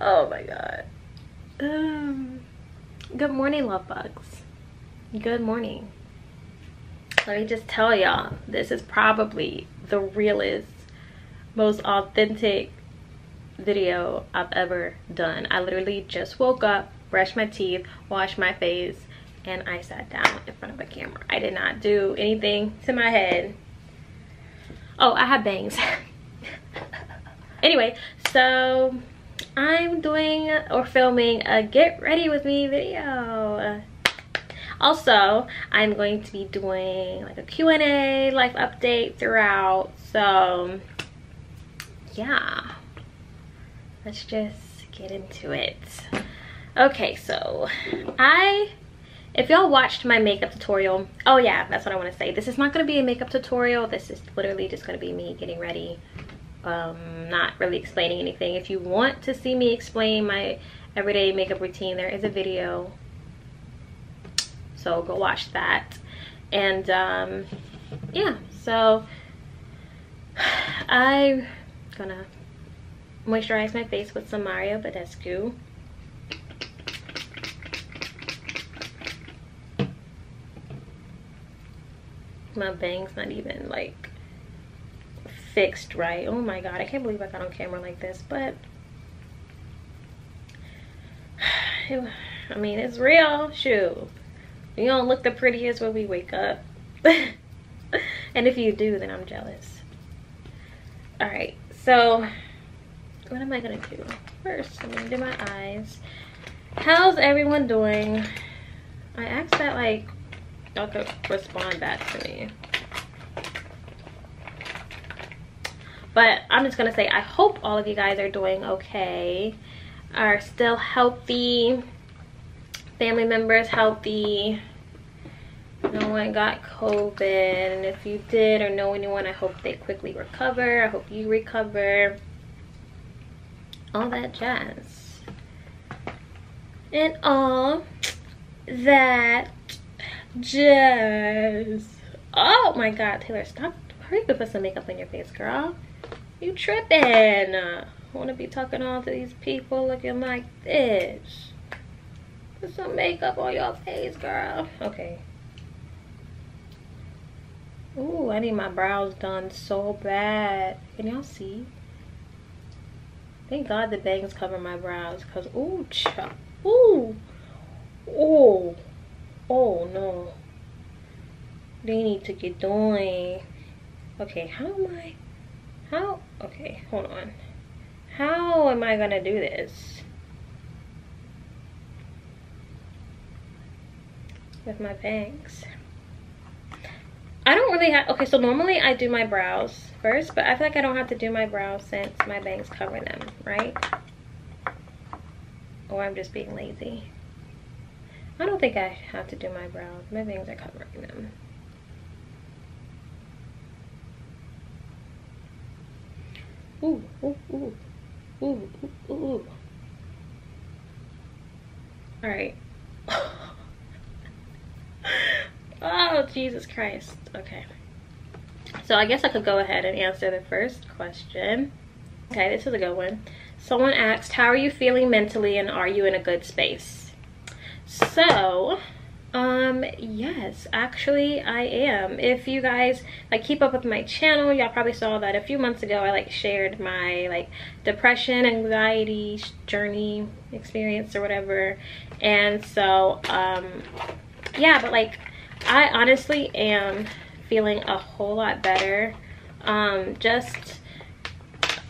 Oh my god. Good morning, love bugs. Good morning. Let me just tell y'all, this is probably the realest, most authentic video I've ever done. I literally just woke up, brushed my teeth, washed my face, and I sat down in front of a camera. I did not do anything to my head. Oh, I have bangs. Anyway, so I'm doing or filming a get ready with me video. Also, I'm going to be doing like a Q&A, life update throughout. So yeah, let's just get into it. Okay, so if y'all watched my makeup tutorial, oh yeah, that's what I want to say. This is not going to be a makeup tutorial. This is literally just going to be me getting ready. Not really explaining anything. If you want to see me explain my everyday makeup routine, there is a video, so go watch that. And yeah, so I'm gonna moisturize my face with some Mario Badescu. My bangs not even like fixed right. Oh my god, I can't believe I got on camera like this, but I mean, it's real. Shoot, you don't look the prettiest when we wake up. And if you do, then I'm jealous. All right, so what am I gonna do first? I'm gonna do my eyes. How's everyone doing? I asked that like y'all could respond back to me. But I'm just gonna say, I hope all of you guys are doing okay, are still healthy, family members healthy, no one got COVID, and if you did or know anyone, I hope they quickly recover. I hope you recover, all that jazz. And all that jazz. Oh my god, Taylor, stop. Hurry up and put some makeup on your face, girl. You tripping. I want to be talking all to these people looking like this. Put some makeup on your face, girl. Okay. Ooh, I need my brows done so bad. Can y'all see? Thank God the bangs cover my brows, because ooh, ooh, oh, oh no. They need to get doing. Okay, okay, hold on. How am I gonna do this with my bangs? I don't really have, okay, so normally I do my brows first, but I feel like I don't have to do my brows since my bangs cover them, right? Or I'm just being lazy. I don't think I have to do my brows. My bangs are covering them. Ooh, ooh, ooh, ooh, ooh, ooh. All right. Oh, Jesus Christ. Okay. So I guess I could go ahead and answer the first question. Okay, this is a good one. Someone asked, how are you feeling mentally and are you in a good space? So, yes, actually I am. If you guys like keep up with my channel, y'all probably saw that a few months ago I like shared my like depression, anxiety journey experience or whatever. And so yeah, but like I honestly am feeling a whole lot better. Just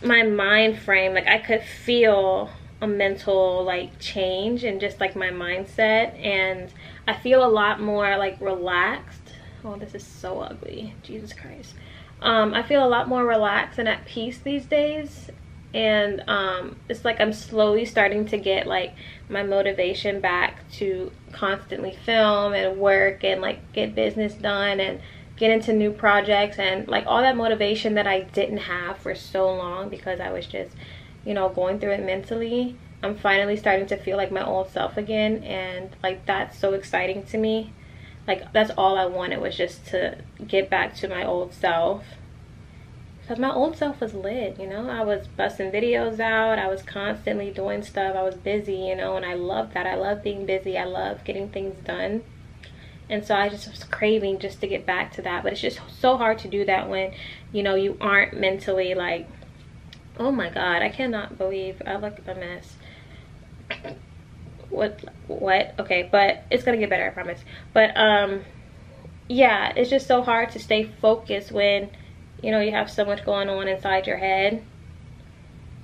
my mind frame, like I could feel a mental like change and just like my mindset, and I feel a lot more like relaxed. Oh, this is so ugly, Jesus Christ. I feel a lot more relaxed and at peace these days, and it's like I'm slowly starting to get like my motivation back to constantly film and work and like get business done and get into new projects, and like all that motivation that I didn't have for so long because I was just, you know, going through it mentally. I'm finally starting to feel like my old self again, and like that's so exciting to me. Like that's all I wanted, was just to get back to my old self. because my old self was lit, you know. I was busting videos out. I was constantly doing stuff. I was busy, you know, and I love that. I love being busy. I love getting things done. And so I just was craving just to get back to that. But it's just so hard to do that when, you know, you aren't mentally like, oh my God, I cannot believe I look a mess. What? Okay, but it's gonna get better, I promise. But yeah, it's just so hard to stay focused when, you know, you have so much going on inside your head.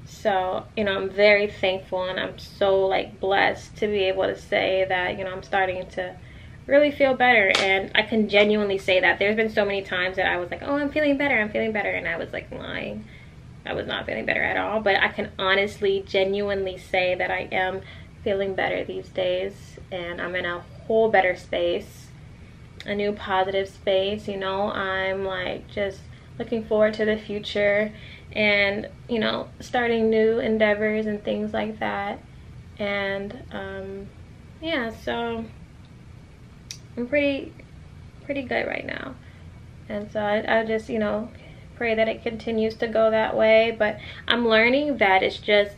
So, you know, I'm very thankful, and I'm so like blessed to be able to say that, you know, I'm starting to really feel better. And I can genuinely say that. There's been so many times that I was like, oh, I'm feeling better, and I was like lying. I was not feeling better at all. But I can honestly, genuinely say that I am feeling better these days, and I'm in a whole better space, a new positive space. You know, I'm like just looking forward to the future, and, you know, starting new endeavors and things like that. And yeah, so I'm pretty good right now. And so I just, you know, pray that it continues to go that way. But I'm learning that it's just,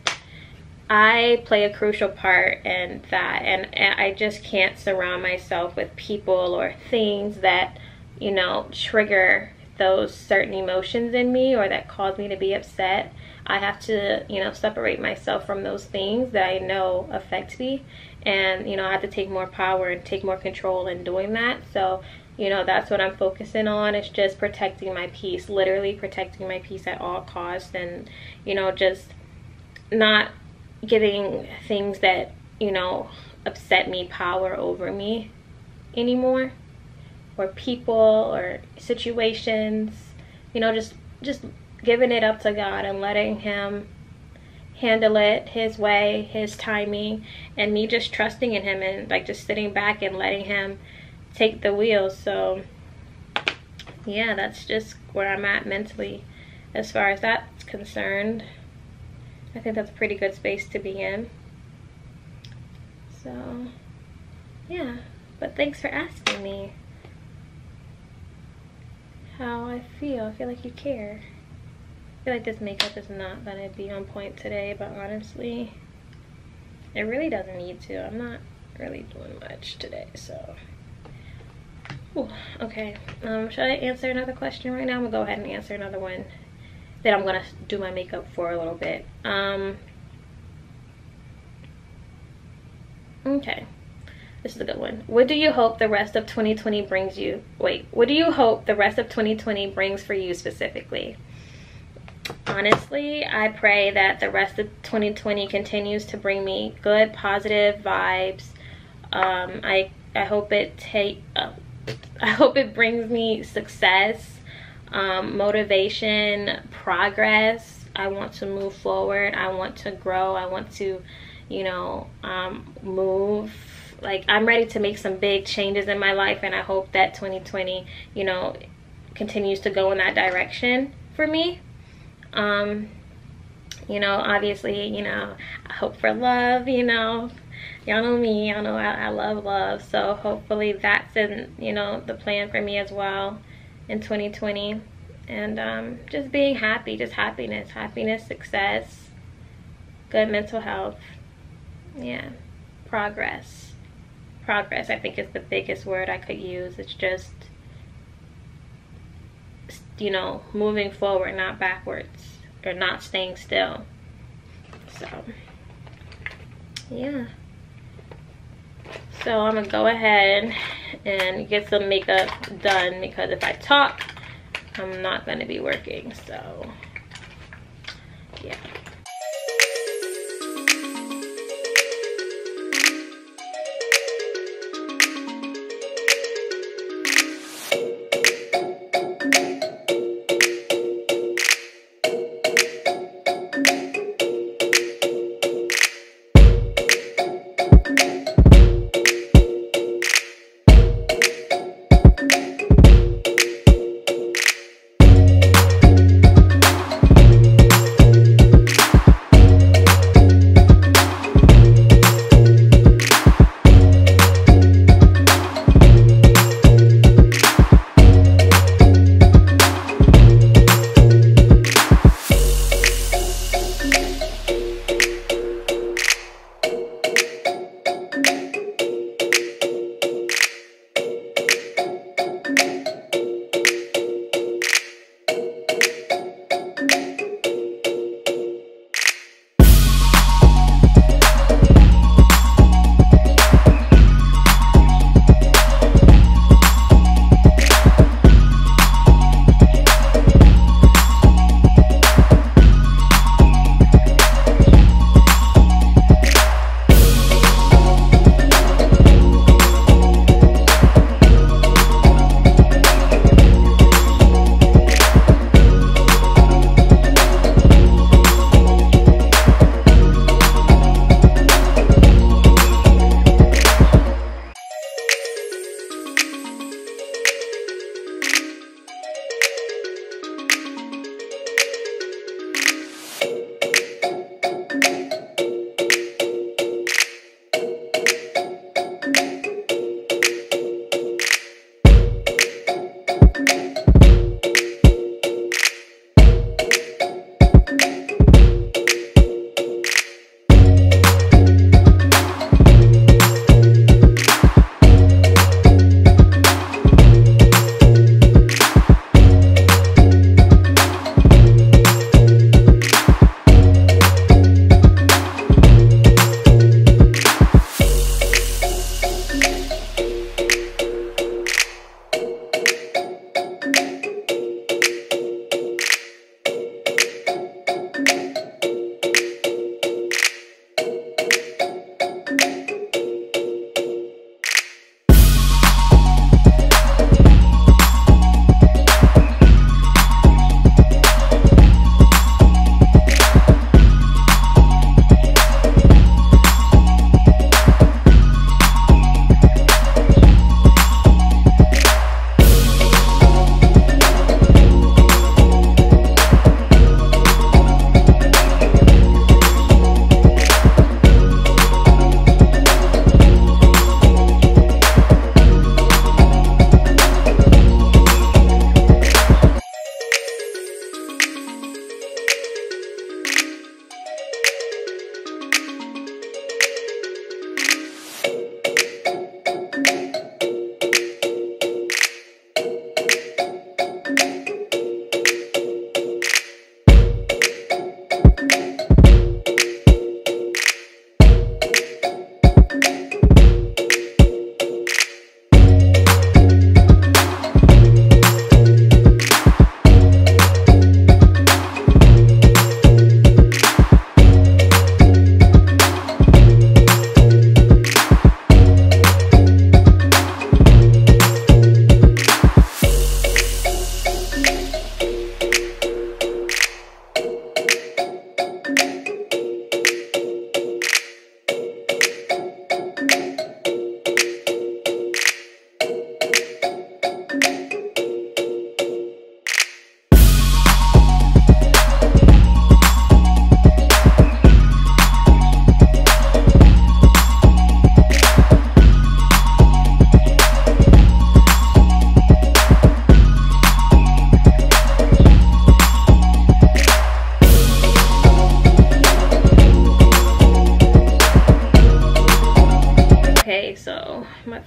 I play a crucial part in that, and I just can't surround myself with people or things that, you know, trigger those certain emotions in me or that cause me to be upset. I have to, you know, separate myself from those things that I know affect me. And, you know, I have to take more power and take more control in doing that. So, you know, that's what I'm focusing on. It's just protecting my peace, literally protecting my peace at all costs. And, you know, just not giving things that, you know, upset me power over me anymore, or people or situations. You know, just giving it up to God and letting him handle it his way, his timing, and me just trusting in him and like just sitting back and letting him take the wheel. So yeah, that's just where I'm at mentally as far as that's concerned. I think that's a pretty good space to be in. So yeah, but thanks for asking me how I feel. I feel like you care. I feel like this makeup is not gonna be on point today, but honestly, it really doesn't need to. I'm not really doing much today, so. Ooh, okay, should I answer another question right now? I'm gonna go ahead and answer another one. Then I'm gonna do my makeup for a little bit. Okay, this is a good one. What do you hope the rest of 2020 brings you? Wait, what do you hope the rest of 2020 brings for you specifically? Honestly, I pray that the rest of 2020 continues to bring me good, positive vibes. I hope I hope it brings me success, motivation, progress. I want to move forward. I want to grow. I want to, you know, move. Like, I'm ready to make some big changes in my life, and I hope that 2020, you know, continues to go in that direction for me. You know, obviously, you know, I hope for love, you know. Y'all know me, y'all know I love love. So hopefully that's in, you know, the plan for me as well in 2020. And just being happy, just happiness, success, good mental health. Yeah, progress. Progress, I think, is the biggest word I could use. It's just, you know, moving forward, not backwards, or not staying still. So yeah, so I'm gonna go ahead and get some makeup done, because if I talk, I'm not gonna be working. So yeah.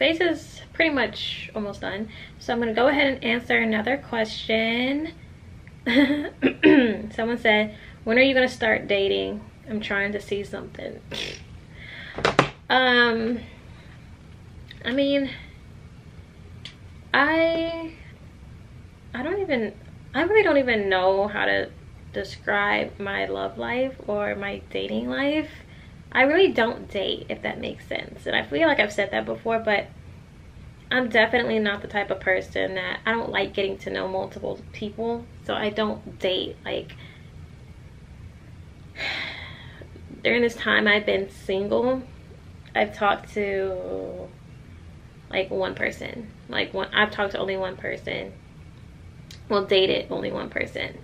face is pretty much almost done. So I'm gonna go ahead and answer another question. Someone said, when are you gonna start dating? I'm trying to see something. I mean, I really don't even know how to describe my love life or my dating life. I really don't date, if that makes sense. And I feel like I've said that before, but I'm definitely not the type of person that, I don't like getting to know multiple people. So I don't date. Like, during this time I've been single, I've talked to like one person. I've talked to only one person. Well, dated only one person.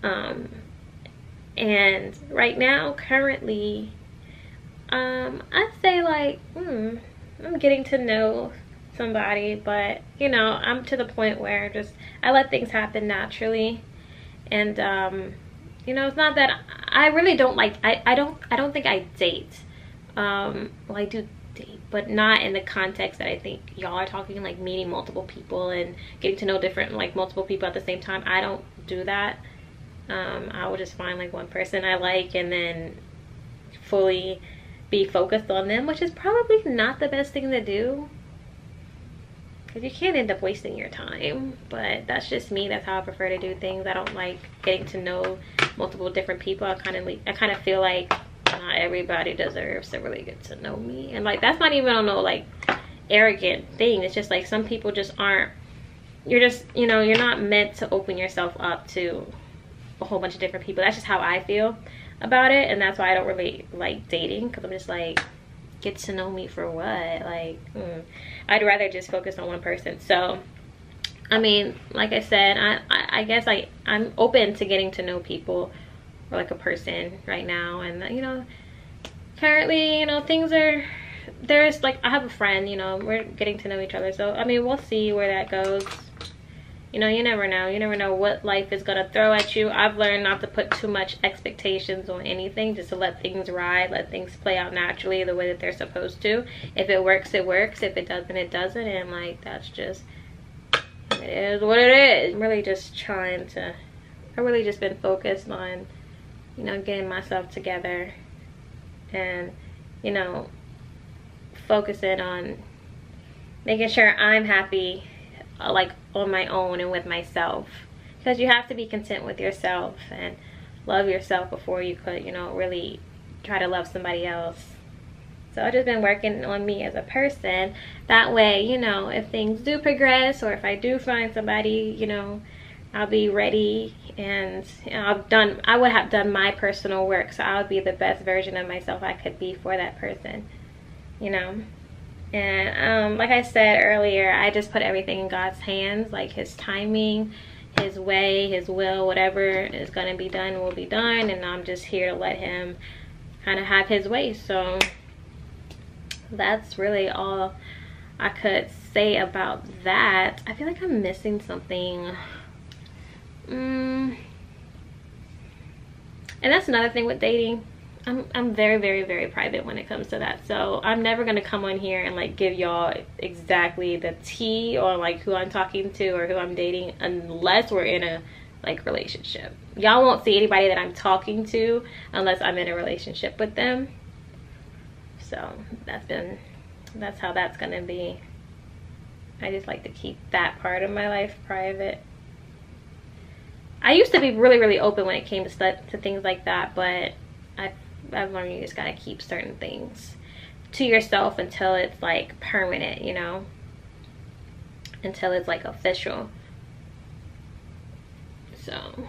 And right now, currently, I'd say like, I'm getting to know somebody, but you know, I'm to the point where just I let things happen naturally. And you know, it's not that I really don't like, I don't think I date. Well, I do date, but not in the context that I think y'all are talking, like meeting multiple people and getting to know different, like multiple people at the same time. I don't do that. I will just find like one person I like and then fully be focused on them, which is probably not the best thing to do, because you can't end up wasting your time. But that's just me. That's how I prefer to do things. I don't like getting to know multiple different people. I kind of feel like not everybody deserves to really get to know me. And like, that's not even on no like arrogant thing. It's just like some people just aren't, you're just, you know, you're not meant to open yourself up to a whole bunch of different people. That's just how I feel about it. And that's why I don't really like dating, because I'm just like, get to know me for what? Like, I'd rather just focus on one person. So I mean, like I said, I guess I'm open to getting to know people, or like a person right now. And you know, currently, you know, things are, there's like, I have a friend, you know, we're getting to know each other. So I mean, we'll see where that goes. You know, you never know. You never know what life is gonna throw at you. I've learned not to put too much expectations on anything, just to let things ride, let things play out naturally the way that they're supposed to. If it works, it works. If it doesn't, it doesn't. And like, that's just, it is what it is. I'm really just trying to, I've really just been focused on, you know, getting myself together and, you know, focusing on making sure I'm happy, like on my own and with myself, because you have to be content with yourself and love yourself before you could, you know, really try to love somebody else. So I've just been working on me as a person. That way, you know, if things do progress, or if I do find somebody, you know, I'll be ready, and you know, I would have done my personal work, so I would be the best version of myself I could be for that person, you know. And like I said earlier, I just put everything in God's hands, like his timing, his way, his will, whatever is going to be done will be done, and I'm just here to let him kind of have his way. So that's really all I could say about that. I feel like I'm missing something. And that's another thing with dating. I'm very, very, very private when it comes to that. So I'm never gonna come on here and like give y'all exactly the tea or like who I'm talking to or who I'm dating, unless we're in a like relationship. Y'all won't see anybody that I'm talking to unless I'm in a relationship with them. So that's how that's gonna be. I just like to keep that part of my life private. I used to be really, really open when it came to things like that, but I've learned you just gotta keep certain things to yourself until it's like permanent, you know, until it's like official. So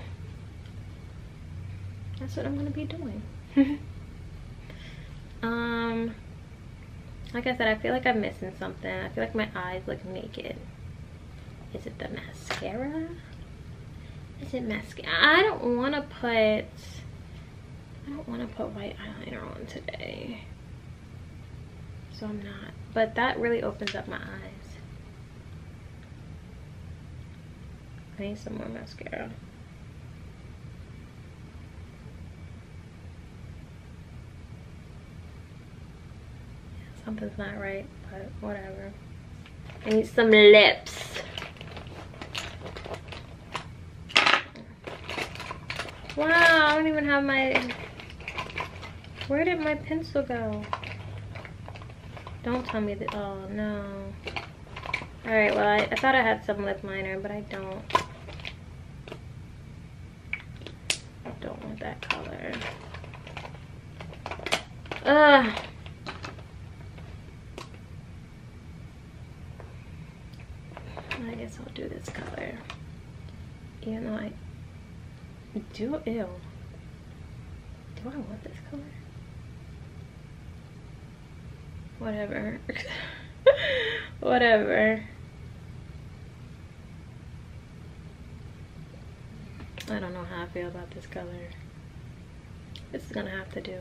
that's what I'm gonna be doing. Like I said, I feel like I'm missing something. I feel like my eyes look naked. Is it the mascara? Is it mascara? I don't want to put white eyeliner on today, so I'm not. But that really opens up my eyes. I need some more mascara. Something's not right, but whatever. I need some lips. Wow, I don't even have my... Where did my pencil go? Don't tell me that. Oh no. Alright, well, I thought I had some lip liner, but I don't. I don't want that color. Ugh. I guess I'll do this color. Even though I do. Ew. Do I want this color? Whatever. Whatever. I don't know how I feel about this color. It's gonna have to do.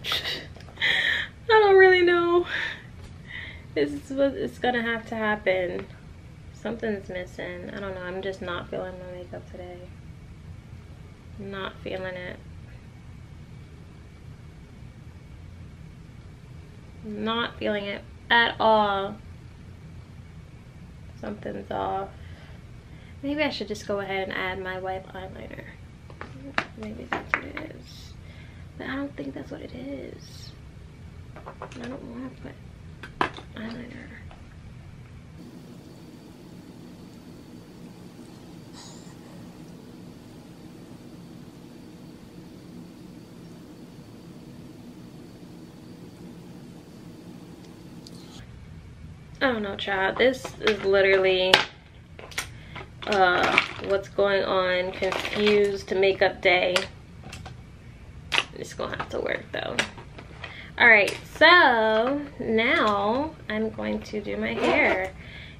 I don't really know. This is what it's gonna have to happen. Something's missing. I don't know. I'm just not feeling my makeup today. Not feeling it. Not feeling it at all. Something's off. Maybe I should just go ahead and add my white eyeliner. Maybe that's what it is. But I don't think that's what it is. I don't want to put eyeliner. I don't know, child. This is literally what's going on. Confused makeup day. It's gonna have to work though. Alright, so now I'm going to do my hair.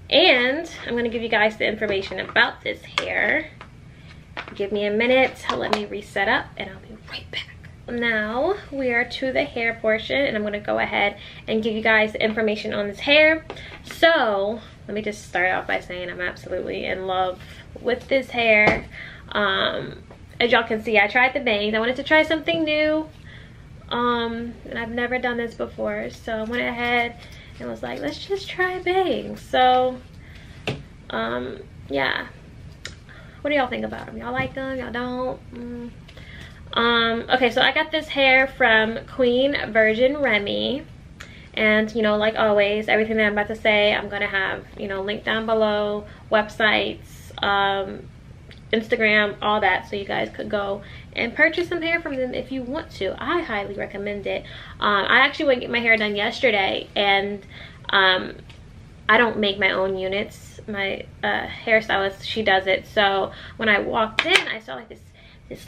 And I'm gonna give you guys the information about this hair. Give me a minute, let me reset up, and I'll be right back. Now we are to the hair portion, and I'm going to go ahead and give you guys the information on this hair. So let me just start off by saying I'm absolutely in love with this hair. As y'all can see, I tried the bangs. I wanted to try something new, and I've never done this before, so I went ahead and was like, let's just try bangs. So yeah, what do y'all think about them? Y'all like them? Y'all don't? Okay, so I got this hair from Queen Virgin Remy, and you know, like always, everything that I'm about to say I'm gonna have, you know, linked down below, websites, Instagram, all that, so you guys could go and purchase some hair from them if you want to. I highly recommend it. I actually went and get my hair done yesterday, and I don't make my own units. My hairstylist, she does it. So when I walked in, I saw like this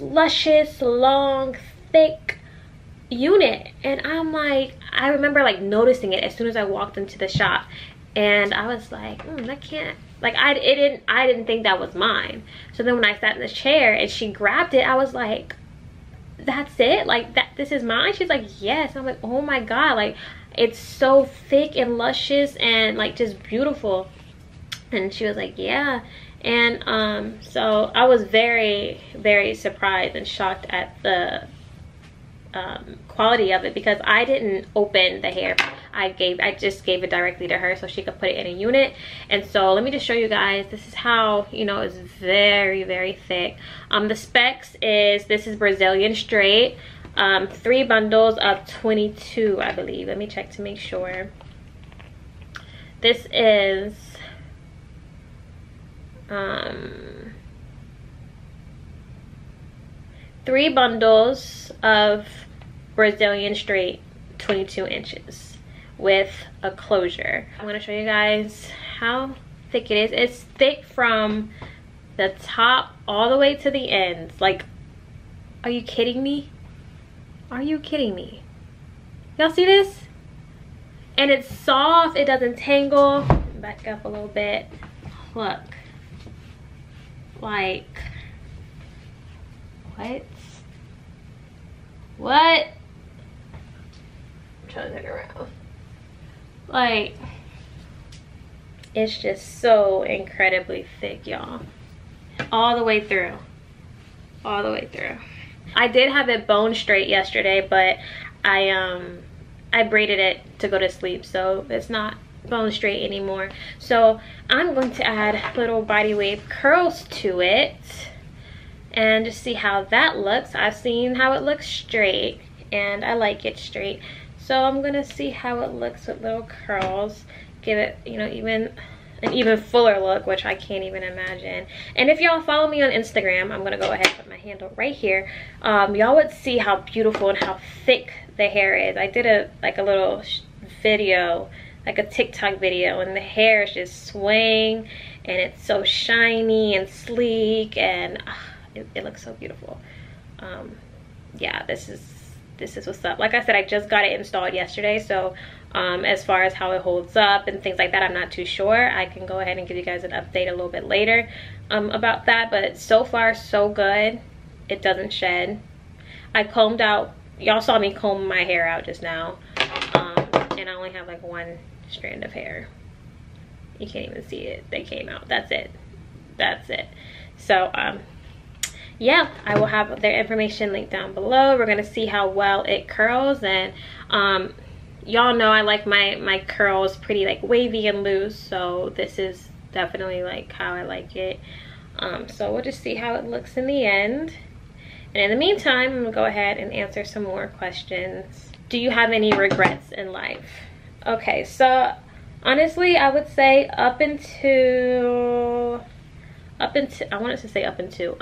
luscious, long, thick unit, and I'm like, I remember like noticing it as soon as I walked into the shop, and I was like, that can't, like, I didn't think that was mine. So then when I sat in the chair and she grabbed it, I was like, that's it? Like, this is mine? She's like, yes. And I'm like, oh my god, like, it's so thick and luscious and like just beautiful. And she was like, yeah. And so I was very, very surprised and shocked at the quality of it, because I didn't open the hair. I just gave it directly to her so she could put it in a unit. And so let me just show you guys. This is how, you know, it's very, very thick. The specs is, this is Brazilian straight, 3 bundles of 22, I believe. Let me check to make sure. This is 3 bundles of Brazilian straight, 22 inches with a closure. I'm going to show you guys how thick it is. It's thick from the top all the way to the ends. Like, are you kidding me? Are you kidding me? Y'all see this? And it's soft, it doesn't tangle. Back up a little bit. Look. Like, what? I'm trying to turn around. Like, it's just so incredibly thick, y'all. All the way through. All the way through. I did have it bone straight yesterday, but I braided it to go to sleep, so it's not bone straight anymore. So I'm going to add little body wave curls to it and just see how that looks. I've seen how it looks straight and I like it straight. So I'm gonna see how it looks with little curls. Give it, you know, an even fuller look, which I can't even imagine. And if y'all follow me on Instagram, I'm gonna go ahead and put my handle right here. Y'all would see how beautiful and how thick the hair is. I did a little video, like a TikTok video, and the hair is just swaying and it's so shiny and sleek, and it looks so beautiful. Yeah, this is what's up. Like I said, I just got it installed yesterday, so as far as how it holds up and things like that, I'm not too sure. I can go ahead and give you guys an update a little bit later about that, but so far so good. It doesn't shed. I combed out, y'all saw me comb my hair out just now, and I only have like one strand of hair. You can't even see it. They came out. That's it. So yeah, I will have their information linked down below. We're gonna see how well it curls, and y'all know I like my curls pretty like wavy and loose, so this is definitely like how I like it. So we'll just see how it looks in the end, and in the meantime I'm gonna go ahead and answer some more questions. Do you have any regrets in life? Okay, so honestly I would say up until I wanted to say up until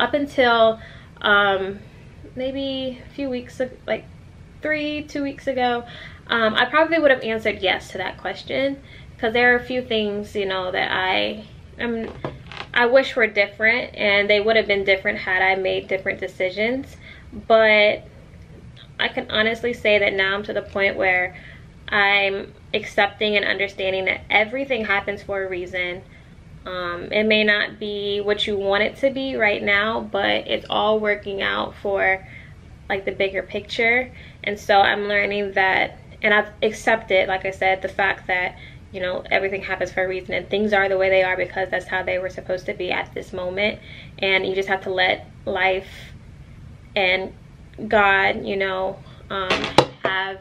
maybe a few weeks, like 2 weeks ago, I probably would have answered yes to that question, because there are a few things, you know, that I wish were different, and they would have been different had I made different decisions. But I can honestly say that now I'm to the point where I'm accepting and understanding that everything happens for a reason. It may not be what you want it to be right now, but it's all working out for like the bigger picture. And so I'm learning that, and I've accepted, like I said, the fact that, you know, everything happens for a reason, and things are the way they are because that's how they were supposed to be at this moment. And you just have to let life and God, you know, have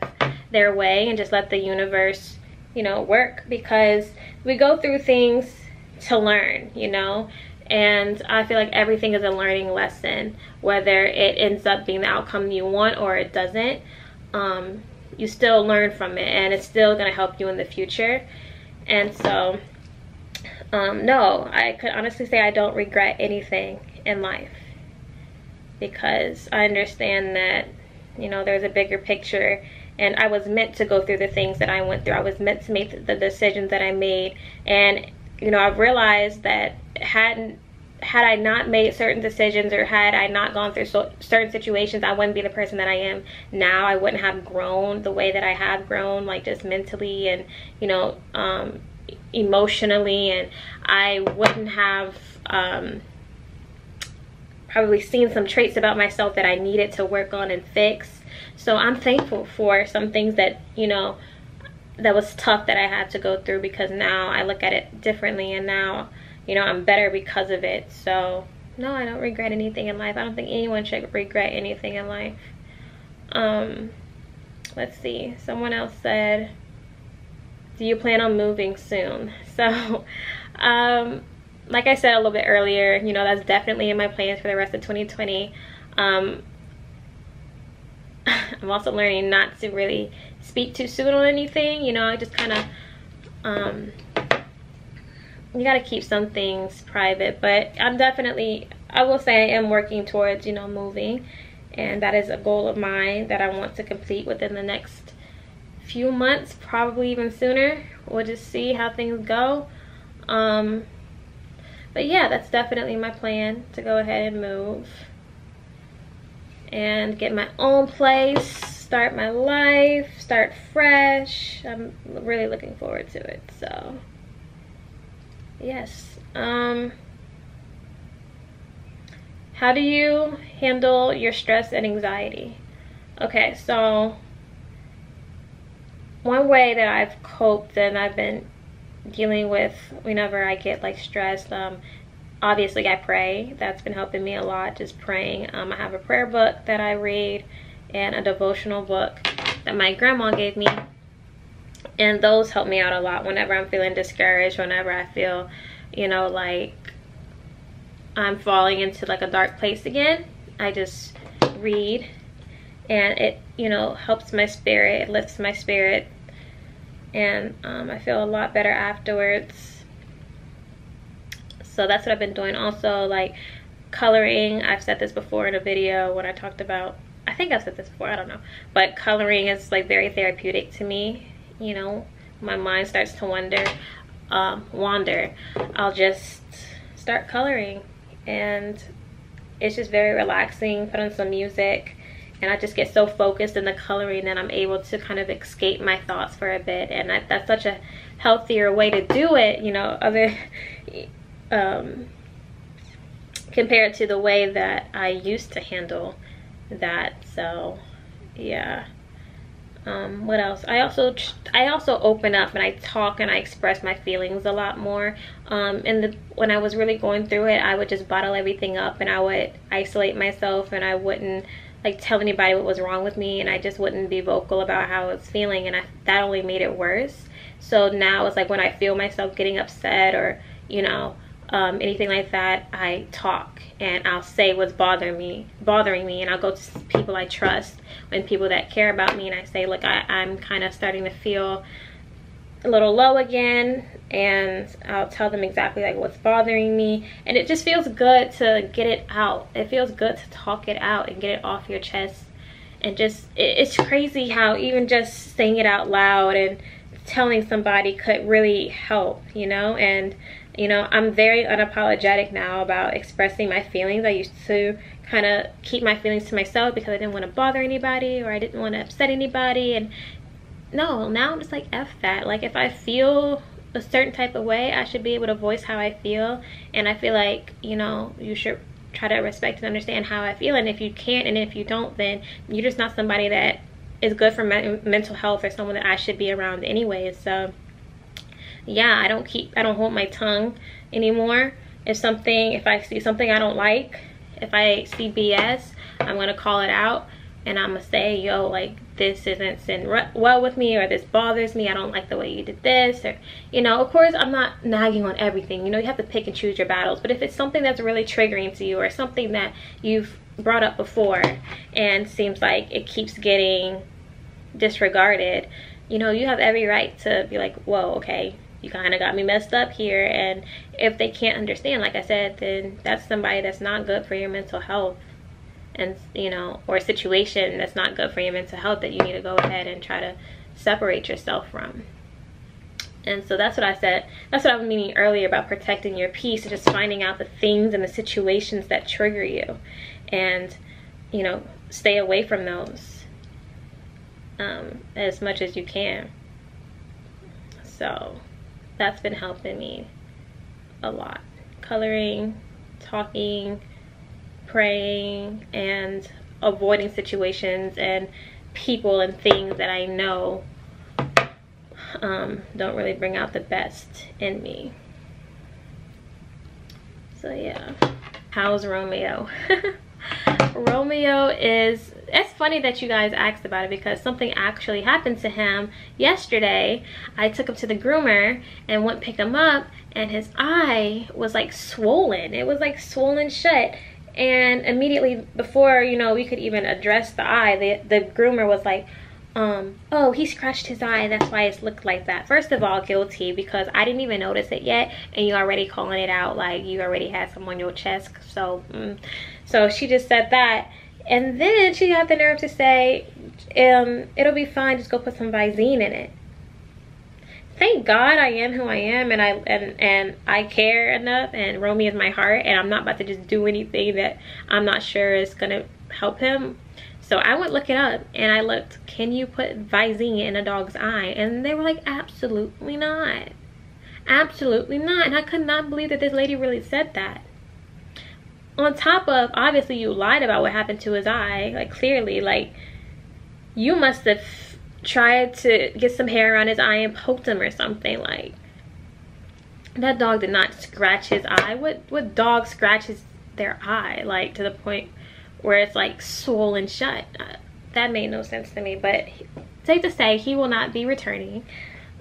their way, and just let the universe, you know, work, because we go through things to learn, you know. And I feel like everything is a learning lesson, whether it ends up being the outcome you want or it doesn't. You still learn from it, and it's still going to help you in the future. And so no, I could honestly say I don't regret anything in life, because I understand that, you know, there's a bigger picture, and I was meant to go through the things that I went through. I was meant to make the decisions that I made. And you know, I've realized that had I not made certain decisions, or had I not gone through certain situations, I wouldn't be the person that I am now. I wouldn't have grown the way that I have grown, like just mentally and, you know, emotionally, and I wouldn't have probably seen some traits about myself that I needed to work on and fix. So I'm thankful for some things that, you know, that was tough that I had to go through, because now I look at it differently, and now, you know, I'm better because of it. So no, I don't regret anything in life. I don't think anyone should regret anything in life. Let's see, someone else said, do you plan on moving soon? So like I said a little bit earlier, you know, that's definitely in my plans for the rest of 2020. I'm also learning not to really speak too soon on anything, you know. I just kind of you got to keep some things private, but I will say I am working towards, you know, moving, and that is a goal of mine that I want to complete within the next few months, probably even sooner. We'll just see how things go. But yeah, that's definitely my plan, to go ahead and move and get my own place, start my life, start fresh. I'm really looking forward to it. So yes. How do you handle your stress and anxiety? Okay, so one way that I've coped and I've been dealing with whenever I get like stressed, obviously I pray. That's been helping me a lot, just praying. I have a prayer book that I read and a devotional book that my grandma gave me. And those help me out a lot whenever I'm feeling discouraged, whenever I feel, you know, like I'm falling into like a dark place again. I just read, and it, you know, helps my spirit, it lifts my spirit, and I feel a lot better afterwards. So that's what I've been doing. Also, like coloring, I've said this before in a video when I talked about, I think I've said this before, I don't know, but coloring is like very therapeutic to me. You know, my mind starts to wander, I'll just start coloring, and it's just very relaxing. Put on some music, and I just get so focused in the coloring that I'm able to kind of escape my thoughts for a bit. And that's such a healthier way to do it, you know, other compared to the way that I used to handle that. So yeah. What else? I also open up, and I talk, and I express my feelings a lot more. When I was really going through it, I would just bottle everything up, and I would isolate myself, and I wouldn't like tell anybody what was wrong with me, and I just wouldn't be vocal about how I was feeling, and that only made it worse. So now it's like when I feel myself getting upset, or you know, anything like that, I talk, and I'll say what's bothering me, and I'll go to people I trust and people that care about me, and I say, look, I'm kind of starting to feel a little low again, and I'll tell them exactly like what's bothering me. And it just feels good to get it out. It feels good to talk it out and get it off your chest. And just it's crazy how even just saying it out loud and telling somebody could really help, you know. And you know, I'm very unapologetic now about expressing my feelings. I used to kind of keep my feelings to myself because I didn't want to bother anybody, or I didn't want to upset anybody. And no, now I'm just like, F that. Like, if I feel a certain type of way, I should be able to voice how I feel. And I feel like, you know, you should try to respect and understand how I feel. And if you can't, and if you don't, then you're just not somebody that is good for mental health, or someone that I should be around anyway. So yeah, I don't hold my tongue anymore. If I see something I don't like, if I see BS, I'm gonna call it out, and I'm gonna say, yo, like, this isn't sitting well with me, or this bothers me, I don't like the way you did this. Or, you know, of course I'm not nagging on everything, you know, you have to pick and choose your battles. But if it's something that's really triggering to you, or something that you've brought up before and seems like it keeps getting disregarded, you know, you have every right to be like, whoa, okay, you kind of got me messed up here. And if they can't understand, like I said, then that's somebody that's not good for your mental health, and you know, or a situation that's not good for your mental health that you need to go ahead and try to separate yourself from. And so that's what I said. That's what I was meaning earlier about protecting your peace, and just finding out the things and the situations that trigger you, and you know, stay away from those as much as you can. So that's been helping me a lot. Coloring, talking, praying, and avoiding situations and people and things that I know don't really bring out the best in me. So yeah. How's Romeo? Romeo is, it's funny that you guys asked about it, because something actually happened to him yesterday. I took him to the groomer and went pick him up, and his eye was like swollen. It was like swollen shut. And immediately before, you know, we could even address the eye, the groomer was like, oh, he scratched his eye, that's why it's looked like that. First of all, guilty, because I didn't even notice it yet, and you already calling it out like you already had some on your chest. So so she just said that, and then she had the nerve to say, it'll be fine, just go put some Visine in it. Thank God I am who I am, and I care enough, and Romy is my heart, and I'm not about to just do anything that I'm not sure is gonna help him. So I went look it up, and I looked, can you put Visine in a dog's eye? And they were like, absolutely not. Absolutely not. And I could not believe that this lady really said that. On top of, obviously you lied about what happened to his eye. Like, clearly, like, you must have tried to get some hair around his eye and poked him or something. Like, that dog did not scratch his eye. What dog scratches their eye, like, to the point where it's like swollen shut? That made no sense to me. But safe to say, he will not be returning.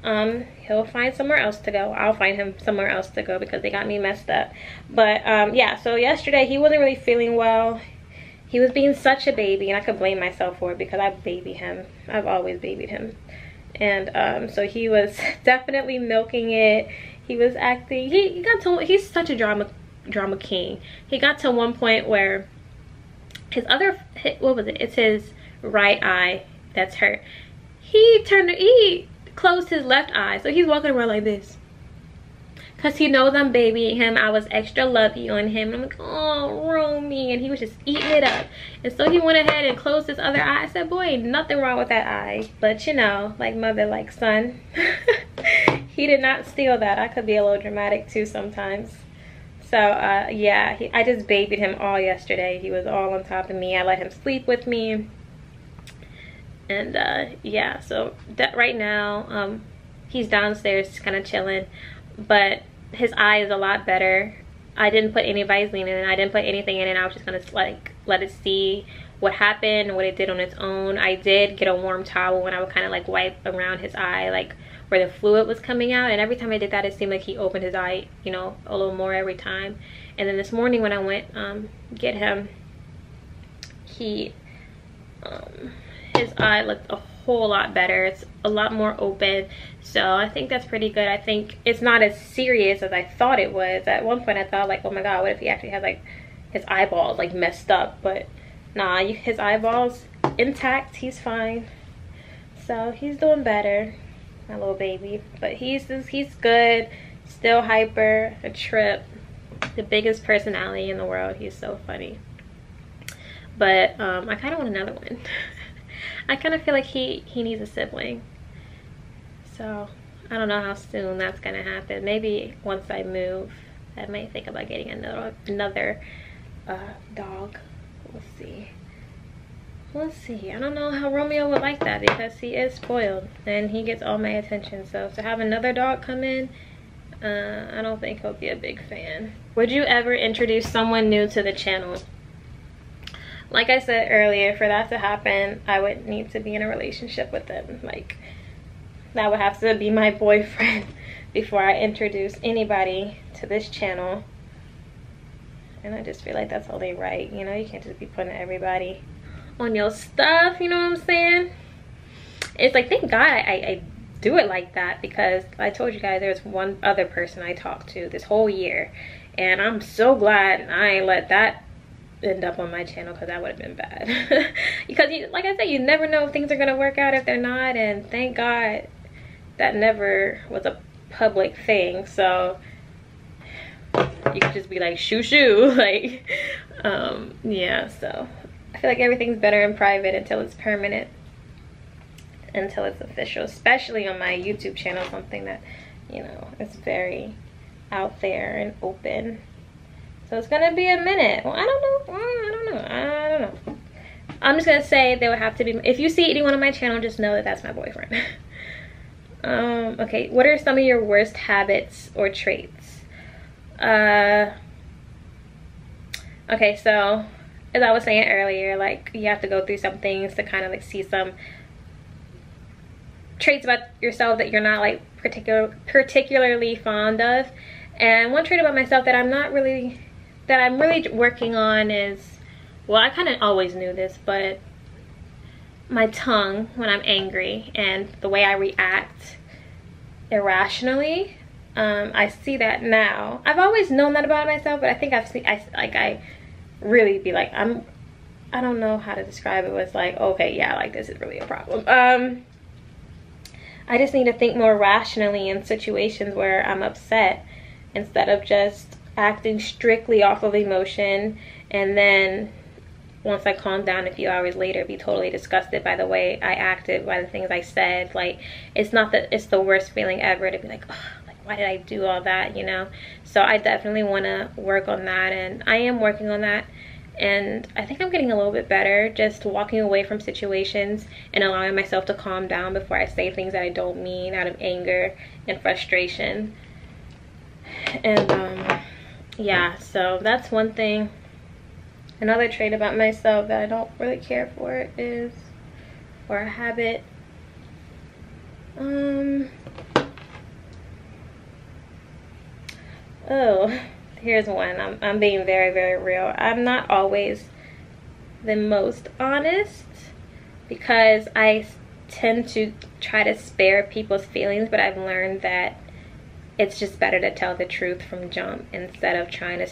he'll find somewhere else to go. I'll find him somewhere else to go because they got me messed up. But yeah, so yesterday he wasn't really feeling well. He was being such a baby, and I could blame myself for it because I baby him. I've always babied him. And so he was definitely milking it. He was acting, he got to, he's such a drama king. He got to one point where his other, what was it? It's his right eye that's hurt. He closed his left eye, so he's walking around like this. Cause he knows I'm babying him. I was extra lovey on him. I'm like, oh, Romy, and he was just eating it up. And so he went ahead and closed his other eye. I said, boy, ain't nothing wrong with that eye. But you know, like mother, like son. He did not steal that. I could be a little dramatic too sometimes. So yeah, I just babied him all yesterday. He was all on top of me. I let him sleep with me. And yeah, so that right now, he's downstairs kind of chilling. But his eye is a lot better. I didn't put any Visine in it. I didn't put anything in it. I was just gonna like let it see what happened, what it did on its own. I did get a warm towel and I would kind of like wipe around his eye, like where the fluid was coming out. And every time I did that, it seemed like he opened his eye, you know, a little more every time. And then this morning when I went get him, his eye looked a whole lot better. It's a lot more open, so I think that's pretty good. I think it's not as serious as I thought it was. At one point I thought like, oh my god, what if he actually has like his eyeballs like messed up? But nah, his eyeballs intact. He's fine, so he's doing better, my little baby. But he's good, still hyper, a trip, the biggest personality in the world. He's so funny. But I kind of want another one. I kind of feel like he needs a sibling. So I don't know how soon that's gonna happen. Maybe once I move, I might think about getting another dog. We'll see. I don't know how Romeo would like that because he is spoiled and he gets all my attention. So to have another dog come in, I don't think he'll be a big fan. Would you ever introduce someone new to the channel? Like I said earlier, for that to happen, I would need to be in a relationship with them. Like, that would have to be my boyfriend before I introduce anybody to this channel. And I just feel like that's only right. You know, you can't just be putting everybody on your stuff, you know what I'm saying? It's like, thank God I do it like that, because I told you guys there's one other person I talked to this whole year. And I'm so glad I ain't let that end up on my channel, because that would have been bad. Because like I said, you never know if things are gonna work out if they're not, and thank God that never was a public thing. So you could just be like shoo shoo, like yeah. So I feel like everything's better in private until it's permanent, until it's official, especially on my YouTube channel, something that, you know, is very out there and open. So it's gonna be a minute. Well, I don't know. I'm just gonna say they would have to be, if you see anyone on my channel, just know that that's my boyfriend. Okay, what are some of your worst habits or traits? Okay, so as I was saying earlier, like, you have to go through some things to kind of like see some traits about yourself that you're not like particularly fond of. And one trait about myself that I'm really working on is, well, I kind of always knew this, but my tongue when I'm angry and the way I react irrationally. I see that now. I've always known that about myself, but I think I really be like, I don't know how to describe it. It was like, okay, yeah, like this is really a problem. I just need to think more rationally in situations where I'm upset, instead of just acting strictly off of emotion, and then once I calm down a few hours later be totally disgusted by the way I acted, by the things I said. Like, it's not that it's the worst feeling ever to be like, oh, like, why did I do all that, you know? So I definitely want to work on that, and I am working on that. And I think I'm getting a little bit better, just walking away from situations and allowing myself to calm down before I say things that I don't mean, out of anger and frustration. And yeah, so that's one thing. Another trait about myself that I don't really care for is, or a habit, Oh, here's one. I'm being very, very real. I'm not always the most honest because I tend to try to spare people's feelings, but I've learned that it's just better to tell the truth from jump instead of trying to,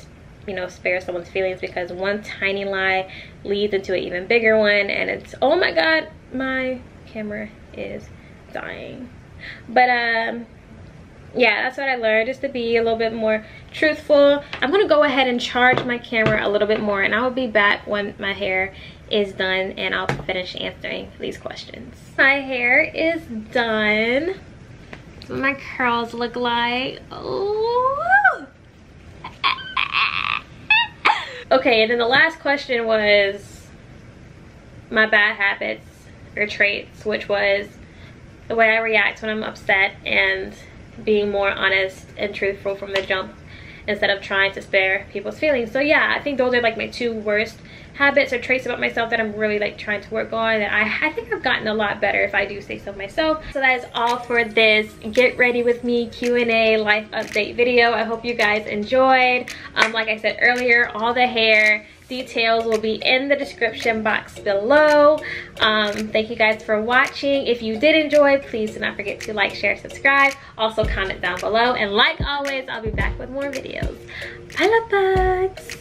you know, spare someone's feelings, because one tiny lie leads into an even bigger one, and it's, oh my god, my camera is dying. But yeah, that's what I learned, just to be a little bit more truthful. I'm gonna go ahead and charge my camera a little bit more, and I will be back when my hair is done and I'll finish answering these questions. My hair is done. That's what my curls look like. Ooh. Okay, and then the last question was my bad habits or traits, which was the way I react when I'm upset and being more honest and truthful from the jump instead of trying to spare people's feelings. So yeah, I think those are like my two worst habits or traits about myself that I'm really like trying to work on, and I think I've gotten a lot better, if I do say so myself. So that is all for this get ready with me Q&A life update video. I hope you guys enjoyed. Like I said earlier, all the hair details will be in the description box below. Thank you guys for watching. If you did enjoy, please do not forget to like, share, subscribe. Also comment down below, and like always, I'll be back with more videos. Bye, love bugs.